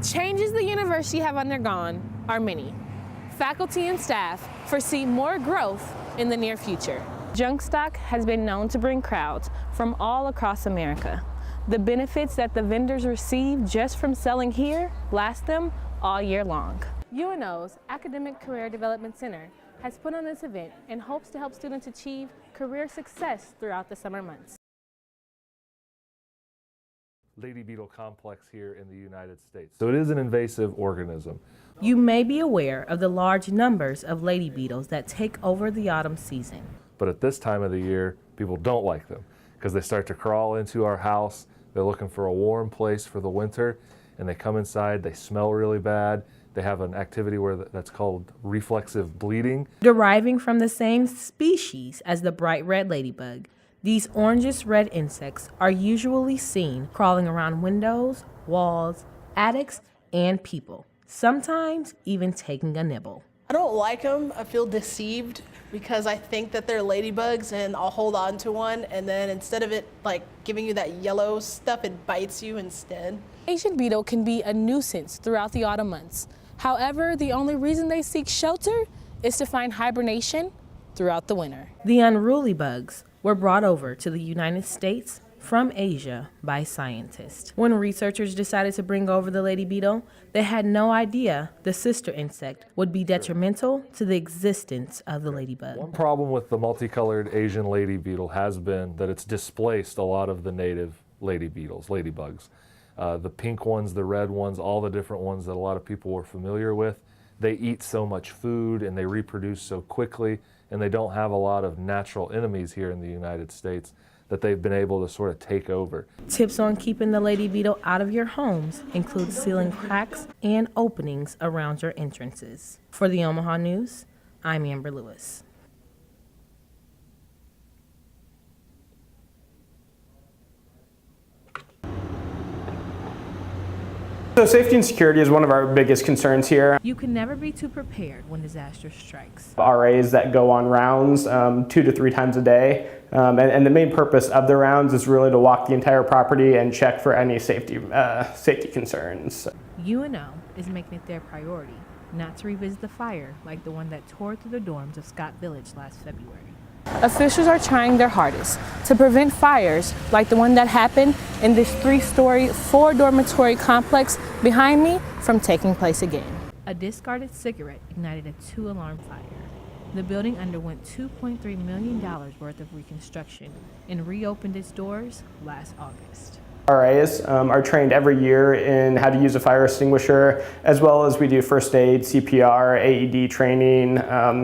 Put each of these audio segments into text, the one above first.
changes the university have undergone are many. Faculty and staff foresee more growth in the near future. Junk stock has been known to bring crowds from all across America. The benefits that the vendors receive just from selling here last them all year long. UNO's Academic Career Development Center has put on this event and hopes to help students achieve career success throughout the summer months. Lady beetle complex here in the United States. So it is an invasive organism. You may be aware of the large numbers of lady beetles that take over the autumn season. But at this time of the year, people don't like them because they start to crawl into our house. They're looking for a warm place for the winter, and they come inside, they smell really bad. They have an activity where that's called reflexive bleeding. Deriving from the same species as the bright red ladybug, these orangish red insects are usually seen crawling around windows, walls, attics, and people, sometimes even taking a nibble. I don't like them. I feel deceived because I think that they're ladybugs and I'll hold on to one, and then instead of it like giving you that yellow stuff, it bites you instead. Asian beetle can be a nuisance throughout the autumn months. However, the only reason they seek shelter is to find hibernation throughout the winter. The unruly bugs were brought over to the United States from Asia by scientists. When researchers decided to bring over the lady beetle, they had no idea the sister insect would be detrimental to the existence of the ladybug. One problem with the multicolored Asian lady beetle has been that it's displaced a lot of the native lady beetles, ladybugs. The pink ones, the red ones, all the different ones that a lot of people were familiar with. They eat so much food and they reproduce so quickly, and they don't have a lot of natural enemies here in the United States that they've been able to sort of take over. Tips on keeping the lady beetle out of your homes include sealing cracks and openings around your entrances. For the Omaha News, I'm Amber Lewis. So safety and security is one of our biggest concerns here. You can never be too prepared when disaster strikes. RAs that go on rounds 2 to 3 times a day. And the main purpose of the rounds is really to walk the entire property and check for any safety concerns. UNO is making it their priority not to revisit the fire like the one that tore through the dorms of Scott Village last February. Officials are trying their hardest to prevent fires like the one that happened in this 3-story, 4-dormitory complex behind me from taking place again. A discarded cigarette ignited a 2-alarm fire. The building underwent $2.3 million worth of reconstruction and reopened its doors last August. RAs are trained every year in how to use a fire extinguisher, as well as we do first aid, CPR, AED training,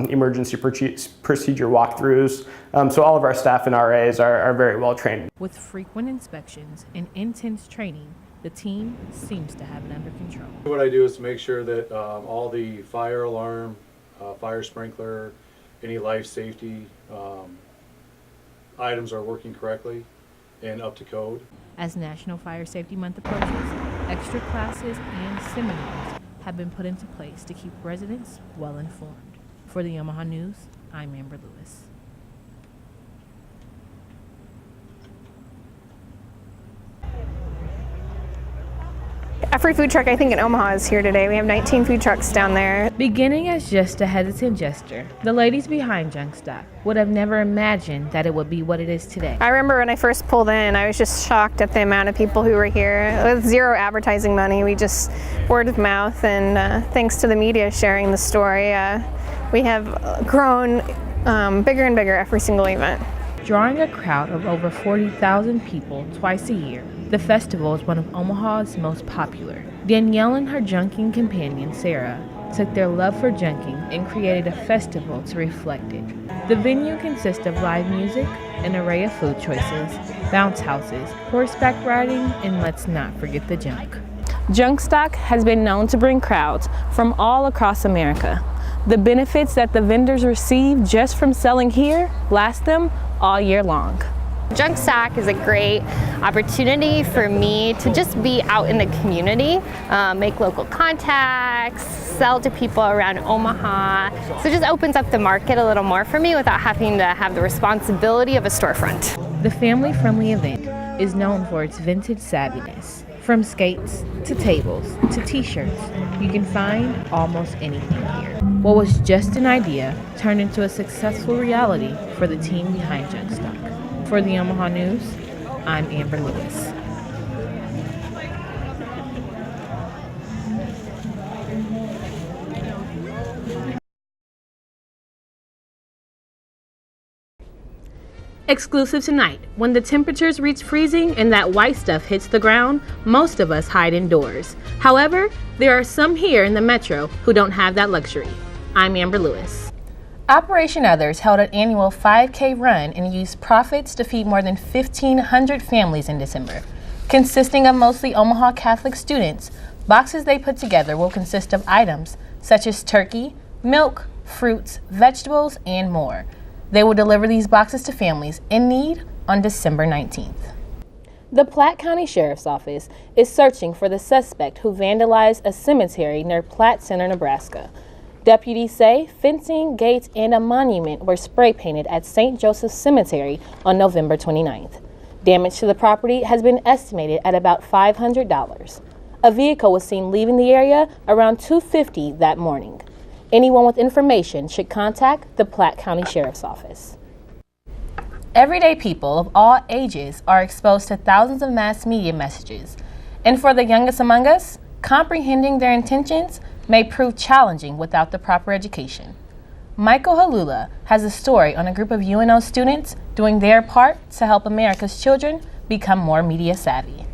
emergency procedure walkthroughs. So all of our staff and RAs are very well trained. With frequent inspections and intense training, the team seems to have it under control. What I do is to make sure that all the fire alarm, fire sprinkler, any life safety items are working correctly and up to code. As National Fire Safety Month approaches, extra classes and seminars have been put into place to keep residents well informed. For the Omaha News, I'm Amber Lewis. A free food truck, I think, in Omaha is here today. We have 19 food trucks down there. Beginning as just a hesitant gesture, the ladies behind Junk Stock would have never imagined that it would be what it is today. I remember when I first pulled in, I was just shocked at the amount of people who were here. With zero advertising money, we just word of mouth, and thanks to the media sharing the story, we have grown bigger and bigger every single event. Drawing a crowd of over 40,000 people twice a year, the festival is one of Omaha's most popular. Danielle and her junking companion, Sarah, took their love for junking and created a festival to reflect it. The venue consists of live music, an array of food choices, bounce houses, horseback riding, and let's not forget the junk. Junk stock has been known to bring crowds from all across America. The benefits that the vendors receive just from selling here last them all year long. Junk stock is a great opportunity for me to just be out in the community, make local contacts, sell to people around Omaha. So it just opens up the market a little more for me without having to have the responsibility of a storefront. The family-friendly event is known for its vintage savviness, From skates to tables to t-shirts, you can find almost anything here. What was just an idea turned into a successful reality for the team behind Junkstock. For the Omaha News, I'm Amber Lewis. Exclusive tonight. When the temperatures reach freezing and that white stuff hits the ground, most of us hide indoors. However, there are some here in the metro who don't have that luxury. I'm Amber Lewis. Operation Others held an annual 5K run and used profits to feed more than 1,500 families in December. Consisting of mostly Omaha Catholic students, boxes they put together will consist of items such as turkey, milk, fruits, vegetables, and more. They will deliver these boxes to families in need on December 19th. The Platte County Sheriff's Office is searching for the suspect who vandalized a cemetery near Platte Center, Nebraska. Deputies say fencing, gates, and a monument were spray painted at St. Joseph's Cemetery on November 29th. Damage to the property has been estimated at about $500. A vehicle was seen leaving the area around 2:50 that morning. Anyone with information should contact the Platte County Sheriff's Office. Everyday people of all ages are exposed to thousands of mass media messages, and for the youngest among us, comprehending their intentions may prove challenging without the proper education. Michael Halula has a story on a group of UNO students doing their part to help America's children become more media savvy.